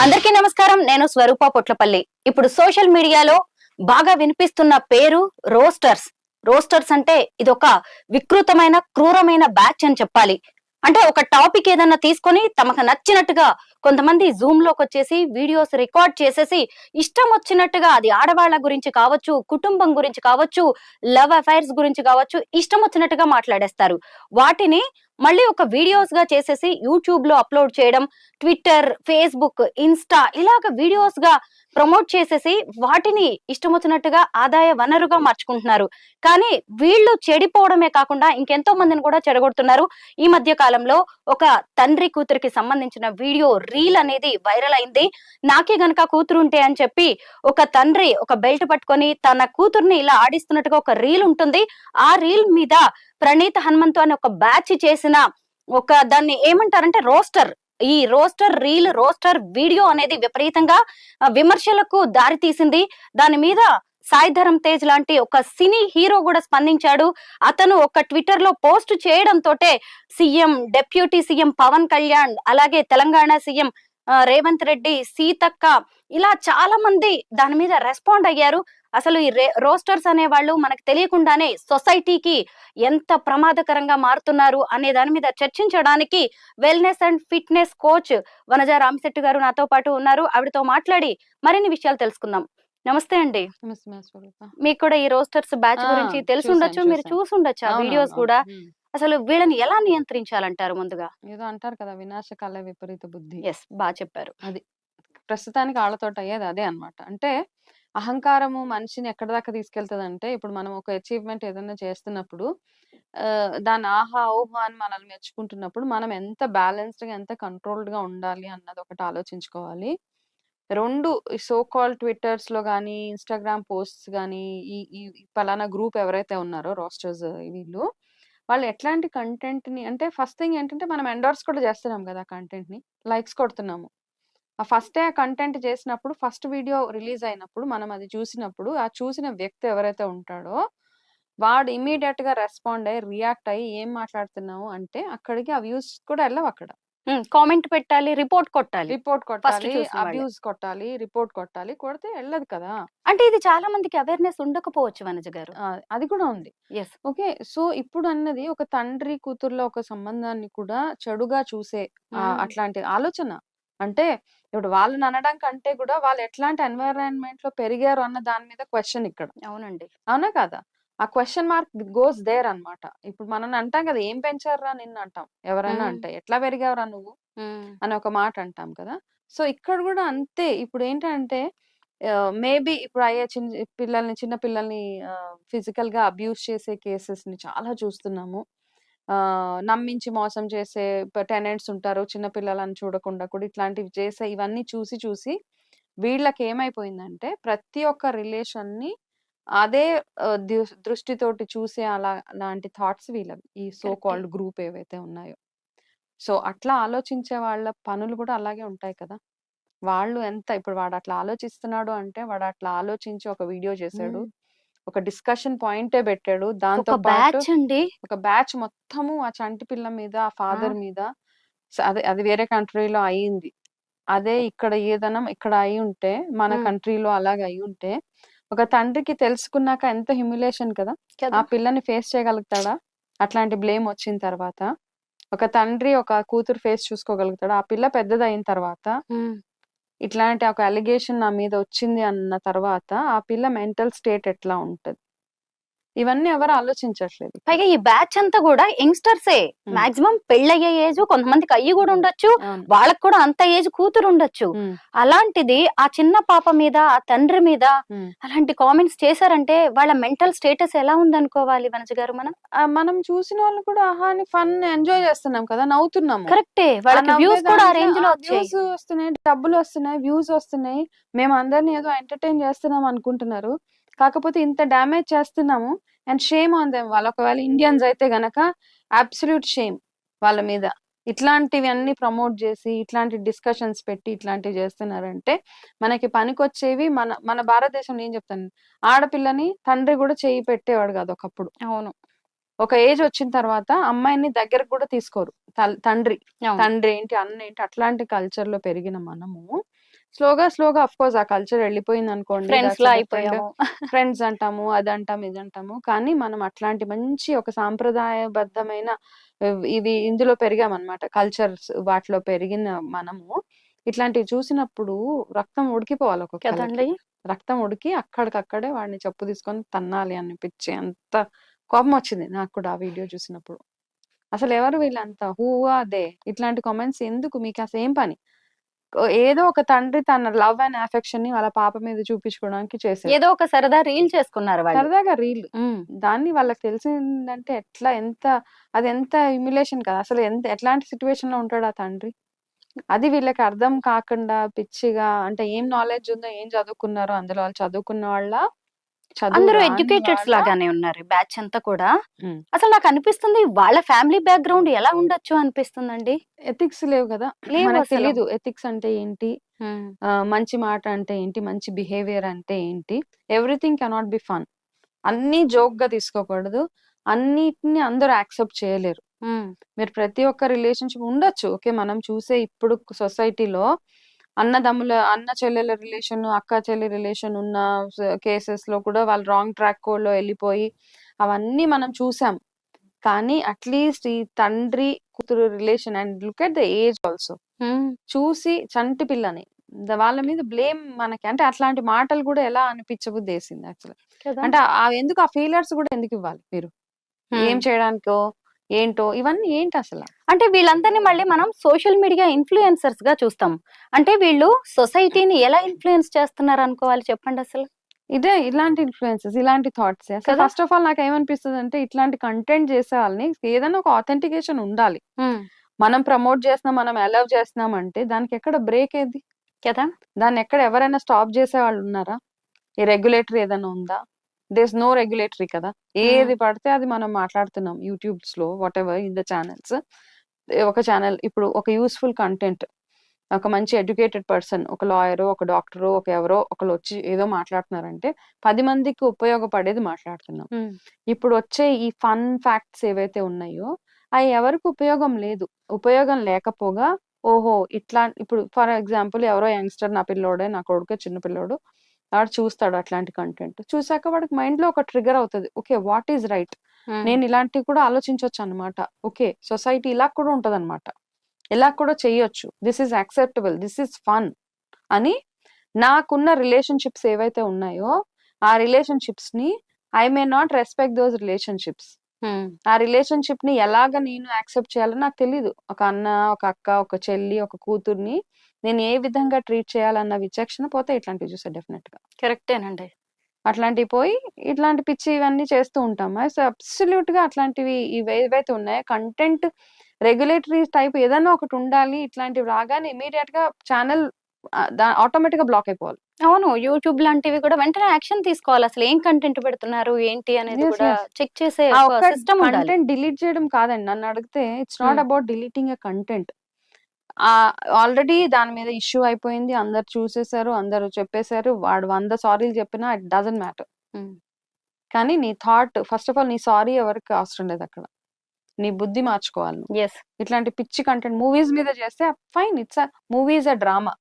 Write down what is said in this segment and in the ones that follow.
అందరికీ నమస్కారం. నేను స్వరూప పొట్లపల్లి. ఇప్పుడు సోషల్ మీడియాలో బాగా వినిపిస్తున్న పేరు రోస్టర్స్. రోస్టర్స్ అంటే ఇదొక వికృతమైన క్రూరమైన బ్యాచ్ అని చెప్పాలి. అంటే ఒక టాపిక్ ఏదన్నా తీసుకొని తమకు నచ్చినట్టుగా కొంతమంది జూమ్ లోకి వచ్చేసి వీడియోస్ రికార్డ్ చేసేసి ఇష్టం వచ్చినట్టుగా, అది ఆడవాళ్ల గురించి కావచ్చు, కుటుంబం గురించి కావచ్చు, లవ్ అఫైర్స్ గురించి కావచ్చు, ఇష్టం వచ్చినట్టుగా మాట్లాడేస్తారు. వాటిని మళ్ళీ ఒక వీడియోస్ గా చేసేసి యూట్యూబ్ లో అప్లోడ్ చేయడం, ట్విట్టర్, ఫేస్బుక్, ఇన్స్టా ఇలాగ వీడియోస్ గా ప్రమోట్ చేసేసి వాటిని ఇష్టం వచ్చినట్టుగా ఆదాయ వనరుగా మార్చుకుంటున్నారు. కానీ వీళ్ళు చెడిపోవడమే కాకుండా ఇంకెంతో మందిని కూడా చెడగొడుతున్నారు. ఈ మధ్య కాలంలో ఒక తండ్రి కూతురికి సంబంధించిన వీడియో రీల్ అనేది వైరల్ అయింది. నాకే గనక కూతురు ఉంటే అని చెప్పి ఒక తండ్రి ఒక బెల్ట్ పట్టుకొని తన కూతుర్ని ఇలా ఆడిస్తున్నట్టుగా ఒక రీల్ ఉంటుంది. ఆ రీల్ మీద ప్రణీత్ హనుమంతు అనే ఒక బ్యాచ్ చేసిన ఒక దాన్ని ఏమంటారంటే రోస్టర్. ఈ రోస్టర్ రీల్, రోస్టర్ వీడియో అనేది విపరీతంగా విమర్శలకు దారి తీసింది. దాని మీద సాయి ధరమ్ తేజ్ లాంటి ఒక సినీ హీరో కూడా స్పందించాడు. అతను ఒక ట్విట్టర్ లో పోస్ట్ చేయడంతోటే CM, deputy CM Pawan Kalyan, అలాగే తెలంగాణ సీఎం రేవంత్ రెడ్డి, సీతక్క ఇలా చాలా మంది దాని మీద రెస్పాండ్ అయ్యారు. అసలు ఈ రోస్టర్స్ అనే వాళ్ళు మనకు తెలియకుండానే సొసైటీకి ఎంత ప్రమాదకరంగా మారుతున్నారు అనే దాని మీద చర్చించడానికి wellness and fitness coach Vanaja Ramasetti గారు నాతో పాటు ఉన్నారు. ఆవిడతో మాట్లాడి మరిన్ని విషయాలు తెలుసుకుందాం. నమస్తే అండి. మీకు కూడా ఈ రోస్టర్స్ బ్యాచ్ గురించి తెలిసి ఉండొచ్చు, మీరు చూసుండొచ్చు ఆ వీడియోస్ కూడా. అసలు వీళ్ళని ఎలా నియంత్రించాలంటారు? ముందుగా ఏదో అంటారు కదా, వినాశకాల విపరీత బుద్ధి. బాగా చెప్పారు. అది ప్రస్తుతానికి ఆళ్ళతోటి అయ్యేది అదే అన్నమాట. అంటే అహంకారము మనిషిని ఎక్కడి దాకా తీసుకెళ్తదంటే, ఇప్పుడు మనం ఒక అచీవ్‌మెంట్ ఏదైనా చేస్తున్నప్పుడు దాన్ని ఆహా! ఓహో! అని మనల్ని మెచ్చుకుంటున్నప్పుడు మనం ఎంత బ్యాలెన్స్‌డ్‌గా, ఎంత కంట్రోల్డ్‌గా ఉండాలి అన్నది ఒకటి ఆలోచించుకోవాలి. 2 ఈ సో కాల్డ్ ట్విట్టర్స్‌లో గాని, ఇన్‌స్టాగ్రామ్ పోస్ట్స్ గాని, ఈ ఈ పలానా గ్రూప్ ఎవరైతే ఉన్నారో రోస్టర్స్ వీళ్ళు, వాళ్ళు ఎట్లాంటి కంటెంట్‌ని అంటే ఫస్ట్ థింగ్ ఏంటంటే మనం ఎండోర్స్ కూడా చేస్తున్నాం కదా కంటెంట్‌ని. లైక్స్ కొడుతున్నాము. ఆ ఫస్టే ఆ కంటెంట్ చేసినప్పుడు, ఫస్ట్ వీడియో రిలీజ్ అయినప్పుడు మనం అది చూసినప్పుడు, ఆ చూసిన వ్యక్తి ఎవరైతే ఉంటాడో వాడు ఇమ్మీడియేట్‌గా రెస్పాండ్ అయ్యి, రియాక్ట్ అయ్యి ఏం మాట్లాడుతున్నావు అంటే అక్కడికి ఆ వ్యూస్ కూడా ఎళ్ళవక్కడ. కామెంట్ పెట్టాలి, రిపోర్ట్ కొట్టాలి. రిపోర్ట్ కొట్టాలి, అబ్యూస్ కొట్టాలి, రిపోర్ట్ కొట్టాలి. కొడితే ఎళ్ళదు కదా! అంటే ఇది చాలా మందికి అవేర్‌నెస్ ఉండకపోవచ్చు వనజ గారు. అది కూడా ఉంది. ఓకే. సో, ఇప్పుడు అన్నది ఒక తండ్రి కూతుర్ల ఒక సంబంధాన్ని కూడా చెడుగా చూసే అట్లాంటి ఆలోచన. అంటే ఇప్పుడు వాళ్ళని అనడం కంటే కూడా వాళ్ళు ఎట్లాంటి ఎన్వైరన్మెంట్‌లో పెరిగారు అన్న దాని మీద క్వెషన్ ఇక్కడ. అవునండి. అవునా కాదా? ఆ క్వెషన్ మార్క్ గోస్ దేర్ అన్నమాట. ఇప్పుడు మనం అంటాం కదా, "ఏం పెంచారురా నిన్ను" అంటాం. ఎవరైనా అంటే, "ఎట్లా పెరిగావురా నువ్వు" అని ఒక మాట అంటాం కదా! సో, ఇక్కడ కూడా అంతే. ఇప్పుడేంటంటే మేబీ ఇప్పుడు అయ్యే చిన్న పిల్లల్ని ఫిజికల్‌గా అబ్యూజ్ చేసే కేసెస్‌ని చాలా చూస్తున్నాము. నమ్మించి మోసం చేసే టెనెంట్స్ ఉంటారు. చిన్న పిల్లలని చూడకుండా కూడా ఇట్లాంటివి చేసే ఇవన్నీ చూసి చూసి వీళ్ళకేమైపోయిందంటే ప్రతి ఒక్క రిలేషన్‌ని అదే దృష్టితోటి చూసే అలాంటి థాట్స్ వీళ్ళవి. ఈ సో కాల్డ్ గ్రూప్ ఏవైతే ఉన్నాయో. సో, అట్లా ఆలోచించే వాళ్ళ పనులు కూడా అలాగే ఉంటాయి కదా! వాళ్ళు ఎంత ఇప్పుడు వాడట్లా ఆలోచిస్తున్నాడు అంటే, వాడట్లా ఆలోచించి ఒక వీడియో చేశాడు. ఒక డిస్కషన్ పాయింటే పెట్టాడు. దాంతో పాటు ఒక బ్యాచ్ మొత్తము ఆ చంటి పిల్ల మీద, ఆ ఫాదర్ మీద అది వేరే కంట్రీలో అయింది. అదే ఇక్కడ ఏదైనా ఇక్కడ అయ్యుంటే, మన కంట్రీలో అలాగే అయ్యుంటే, ఒక తండ్రికి తెలుసుకున్నాక ఎంత హ్యూమిలియేషన్ కదా! ఆ పిల్లని ఫేస్ చేయగలుగుతాడా? అట్లాంటి బ్లేమ్ వచ్చిన తర్వాత. ఒక తండ్రి ఒక కూతురు ఫేస్ చూసుకోగలుగుతాడా? ఆ పిల్ల పెద్దదయిన తర్వాత ఇట్లాంటి ఒక అలిగేషన్ నా మీద వచ్చింది అన్న తర్వాత ఆ పిల్ల మెంటల్ స్టేట్ ఎట్లా ఉంటది? ఇవన్నీ ఎవరు ఆలోచించట్లేదు. పైగా ఈ బ్యాచ్ అంతా కూడా యంగ్‌స్టర్సే. మాక్సిమం పెళ్ళయ్యే ఏజ్ కొంతమందికి అయ్యి కూడా ఉండొచ్చు. వాళ్ళకి కూడా అంత ఏజ్ కూతురు ఉండొచ్చు. అలాంటిది ఆ చిన్న పాప మీద, ఆ తండ్రి మీద అలాంటి కామెంట్స్ చేశారంటే వాళ్ళ మెంటల్ స్టేటస్ ఎలా ఉందనుకోవాలి వనజ గారు మనం? మనం చూసిన వాళ్ళు కూడా ఆహా అని ఫన్ ఎంజాయ్ చేస్తున్నాం కదా! నవ్వుతున్నాము. కరెక్టే. వాళ్ళకి వ్యూస్ కూడా ఆ రేంజ్ లో వచ్చాయి. వ్యూస్ వస్తున్నాయి, డబ్బులు వస్తున్నాయి, వ్యూస్ వస్తున్నాయి. మేము అందరిని ఏదో ఎంటర్‌టైన్ చేస్తున్నాం అనుకుంటున్నారు. కాకపోతే ఇంత డ్యామేజ్ చేస్తున్నాము. And shame on them. వాళ్ళు ఒకవేళ ఇండియన్స్ అయితే గనక అబ్సల్యూట్ షేమ్ వాళ్ళ మీద. ఇట్లాంటివన్నీ ప్రమోట్ చేసి, ఇట్లాంటి డిస్కషన్స్ పెట్టి, ఇట్లాంటివి చేస్తున్నారంటే మనకి పనికొచ్చేవి మన భారతదేశంలో ఏం చెప్తాను, ఆడపిల్లని తండ్రి కూడా చెయ్యి పెట్టేవాడు కాదు ఒకప్పుడు. అవును. ఒక ఏజ్ వచ్చిన తర్వాత అమ్మాయిని దగ్గరకు కూడా తీసుకోరు. తండ్రి ఏంటి, అన్న ఏంటి అట్లాంటి కల్చర్ లో పెరిగిన మనము స్లోగా అఫ్ కోర్స్ ఆ కల్చర్ వెళ్ళిపోయింది అనుకోండి. ఫ్రెండ్స్ లా అయిపోయాము. ఫ్రెండ్స్ అంటాము, అదంటాం, ఇదంటాము. కానీ మనం అట్లాంటి మంచి ఒక సాంప్రదాయబద్ధమైన ఇవి ఇందులో పెరిగామన్నమాట. కల్చర్స్ వాటిలో పెరిగిన మనము ఇట్లాంటివి చూసినప్పుడు రక్తం ఉడికిపోవాలి ఒక్కొక్కళ్ళకి. కదండి. రక్తం ఉడికి అక్కడికక్కడే వాడిని చెప్పు తీసుకొని తన్నాలి అనిపించే అంత కోపం వచ్చింది నాకు కూడా ఆ వీడియో చూసినప్పుడు. అసలు ఎవరు వీళ్ళంతా? Who are they? ఇట్లాంటి కామెంట్స్ ఎందుకు? మీకు అసలు ఏం పని? ఏదో ఒక తండ్రి తన లవ్ అండ్ అఫెక్షన్ ని వాళ్ళ పాప మీద చూపించుకోవడానికి చేశారు. ఏదో ఒక సరదా రీల్ చేసుకున్నారు వాళ్ళు. సరదాగా రీల్. ఉమ్. దాన్ని వాళ్ళకి తెలిసిందంటే ఎట్లా, అది ఎంత హ్యూమిలేషన్ కదా! అసలు ఎట్లాంటి సిట్యుయేషన్ లో ఉంటాడు ఆ తండ్రి? అది వీళ్ళకి అర్థం కాకుండా పిచ్చిగా, అంటే ఏం నాలెడ్జ్ ఉందో, ఏం చదువుకున్నారో, అందులో వాళ్ళు చదువుకున్న వాళ్ళ, చదువు అందరూ రాని ఎడ్యుకేటెడ్స్ వాళ్ళ. లాగానే ఉన్నారు బ్యాచ్ అంతా కూడా. ఉమ్. అసలు నాకు అనిపిస్తుంది వాళ్ళ ఫ్యామిలీ బ్యాక్గ్రౌండ్ ఎలా ఉండొచ్చు అనిపిస్తుందండి. ఎథిక్స్ లేవు కదా! లేవు మనకు అసలు. తెలీదు ఎథిక్స్ అంటే ఏంటి, ఉమ్. మంచి మాట అంటే ఏంటి, మంచి బిహేవియర్ అంటే ఏంటి. Everything cannot be fun. అన్నీ జోక్ గా తీసుకోకూడదు. అన్నిటిని అందరూ యాక్సెప్ట్ చేయలేరు. ఉమ్. మీరు ప్రతి ఒక్క రిలేషన్షిప్ ఉండొచ్చు. ఓకే, మనం చూసే ఇప్పుడు సొసైటీలో అన్న చెల్లెల రిలేషన్, అక్క చెల్లి రిలేషన్ ఉన్న కేసెస్ లో కూడా వాళ్ళు రాంగ్ ట్రాక్ లో వెళ్ళిపోయి అవన్నీ మనం చూసాం. కానీ అట్లీస్ట్ ఈ తండ్రి కూతురు relation and look at the age also um. చూసి చంటి పిల్లని వాళ్ళ మీద బ్లేమ్ మనకి, అంటే అట్లాంటి మాటలు కూడా ఎలా అనిపించబుద్ధి వేసింది యాక్చువల్. కదా. అంటే ఎందుకు ఆ ఫీలర్స్ కూడా ఎందుకు ఇవ్వాలి మీరు? ఏం చేయడానికో ఏంటో ఇవన్నీ ఏంటి అసలు? అంటే వీళ్ళందరినీ మళ్ళీ మనం సోషల్ మీడియా ఇన్ఫ్లుయెన్సర్స్ గా చూస్తాం. అంటే వీళ్ళు సొసైటీని ఎలా ఇన్ఫ్లుయెన్స్ చేస్తున్నారు అనుకోవాలి చెప్పండి అసలు. ఇదే ఇలాంటి ఇన్ఫ్లుయెన్సెస్, ఇలాంటి థాట్స్. అసలు కదా. ఫస్ట్ ఆఫ్ ఆల్ నాకు ఏమనిపిస్తుంది అంటే, ఇట్లాంటి కంటెంట్ చేసే వాళ్ళని ఏదైనా ఒక ఆథెంటికేషన్ ఉండాలి. ఉమ్. మనం ప్రమోట్ చేస్తున్నాం, మనం అలౌ చేస్తున్నాం అంటే దానికి ఎక్కడ బ్రేక్ ఏది? కదా. దాన్ని ఎక్కడ ఎవరైనా స్టాప్ చేసే వాళ్ళు ఉన్నారా? ఈ రెగ్యులేటరీ ఏదైనా ఉందా? దేస్ నో రెగ్యులేటరీ కదా. ఏది పడితే అది మనం మాట్లాడుతున్నాం యూట్యూబ్స్ లో, what ever in the channels. ఒక ఛానల్ ఇప్పుడు ఒక యూస్ఫుల్ కంటెంట్, ఒక మంచి ఎడ్యుకేటెడ్ పర్సన్, ఒక లాయర్, ఒక డాక్టర్, ఒక ఎవరో ఒకరు వచ్చి ఏదో మాట్లాడుతున్నారంటే 10 మందికి ఉపయోగపడేది మాట్లాడుతున్నాం. ఉమ్. ఇప్పుడు వచ్చే ఈ ఫన్ ఫ్యాక్ట్స్ ఏవైతే ఉన్నాయో అవి ఎవరికి ఉపయోగం లేదు. ఉపయోగం లేకపోగా ఓహో ఇట్లా, ఇప్పుడు ఫర్ ఎగ్జాంపుల్ ఎవరో యంగ్స్టర్, నా పిల్లోడే, నా కొడుకు చిన్న పిల్లోడు, వాడు చూస్తాడు అట్లాంటి కంటెంట్. చూసాక వాడికి మైండ్ లో ఒక ట్రిగర్ అవుతుంది. ఓకే, వాట్ ఈజ్ రైట్, నేను ఇలాంటివి కూడా ఆలోచించవచ్చు అనమాట. ఓకే, సొసైటీ ఇలా కూడా ఉంటది అనమాట, ఇలా కూడా చెయ్యొచ్చు, this is acceptable, this is fun అని. నాకున్న రిలేషన్షిప్స్ ఏవైతే ఉన్నాయో ఆ రిలేషన్షిప్స్ ని I may not respect those relationships. ఆ రిలేషన్షిప్ ని ఎలాగ నేను యాక్సెప్ట్ చేయాలో నాకు తెలీదు. ఒక అన్న, ఒక అక్క, ఒక చెల్లి, ఒక కూతుర్ని నేను ఏ విధంగా ట్రీట్ చేయాలన్న విచక్షణ పోతే ఇట్లాంటివి చూసా డెఫినెట్ గా. కరెక్టేనండి. అట్లాంటివి పోయి ఇట్లాంటి పిచ్చి ఇవన్నీ చేస్తూ ఉంటాం. అబ్సల్యూట్ గా అట్లాంటివి ఇవి ఏవైతే ఉన్నాయో కంటెంట్ రెగ్యులేటరీ టైప్ ఏదైనా ఒకటి ఉండాలి. ఇట్లాంటివి రాగానే ఇమీడియట్ గా ఛానల్ ఆటోమేటిక్ గా బ్లాక్ అయిపోవాలి. అవును, యూట్యూబ్ లాంటివి కూడా వెంటనే యాక్షన్ తీసుకోవాలి. అసలు ఏం కంటెంట్ పెడుతున్నారు ఏంటి అనేది Yes, కూడా yes. చెక్ చేసే ఆ ఒక ఒక్క సిస్టమ్ ఉండాలి. కంటెంట్ డిలీట్ చేయడం కాదండి నన్ను అడిగితే. It's not about deleting a content. Already దాని మీద ఇష్యూ అయిపోయింది, అందరు చూసేశారు, అందరూ చెప్పేశారు, వాడు 100 సారీలు చెప్పినా ఇట్ డజంట్ మ్యాటర్. కానీ నీ థాట్, ఫస్ట్ ఆఫ్ ఆల్ నీ సారీ ఎవరికి అవసరం లేదు అక్కడ, నీ బుద్ధి మార్చుకోవాలి నువ్వు. ఎస్. ఇట్లాంటి పిచ్చి కంటెంట్ మూవీస్ మీద చేస్తే fine, it's movie is a drama.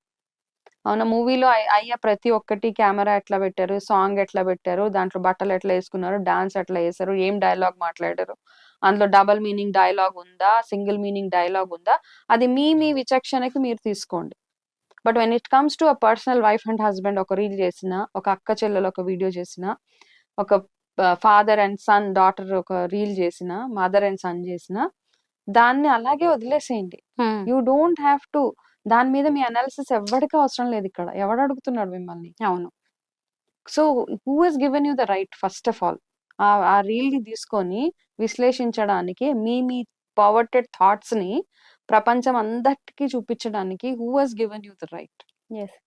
అవునా, మూవీలో అయ్యే ప్రతి ఒక్కటి కెమెరా ఎట్లా పెట్టారు, సాంగ్ ఎట్లా పెట్టారు, దాంట్లో బట్టలు ఎట్లా వేసుకున్నారు, డాన్స్ ఎట్లా వేసారు, ఏం డైలాగ్ మాట్లాడారు, అందులో డబల్ మీనింగ్ డైలాగ్ ఉందా, సింగిల్ మీనింగ్ డైలాగ్ ఉందా, అది మీ విచక్షణకి మీరు తీసుకోండి. But when it comes to a personal wife and husband ఒక రీల్ చేసిన, ఒక అక్క చెల్లెలు ఒక వీడియో చేసిన, ఒక ఫాదర్ అండ్ సన్ డాటర్ ఒక రీల్ చేసిన, మదర్ అండ్ సన్ చేసిన, దాన్ని అలాగే వదిలేసేయండి. యూ డోంట్ హ్యావ్ టు దాని మీద మీ అనాలిసిస్ ఎవరికి అవసరం లేదు. ఇక్కడ ఎవడు అడుగుతున్నాడు మిమ్మల్ని? అవును. So who has given you the right first of all ఆ రీల్ ని తీసుకొని విశ్లేషించడానికి, మీ పవర్టెడ్ థాట్స్ ని ప్రపంచం అందరికి చూపించడానికి who has given you the right? Yes.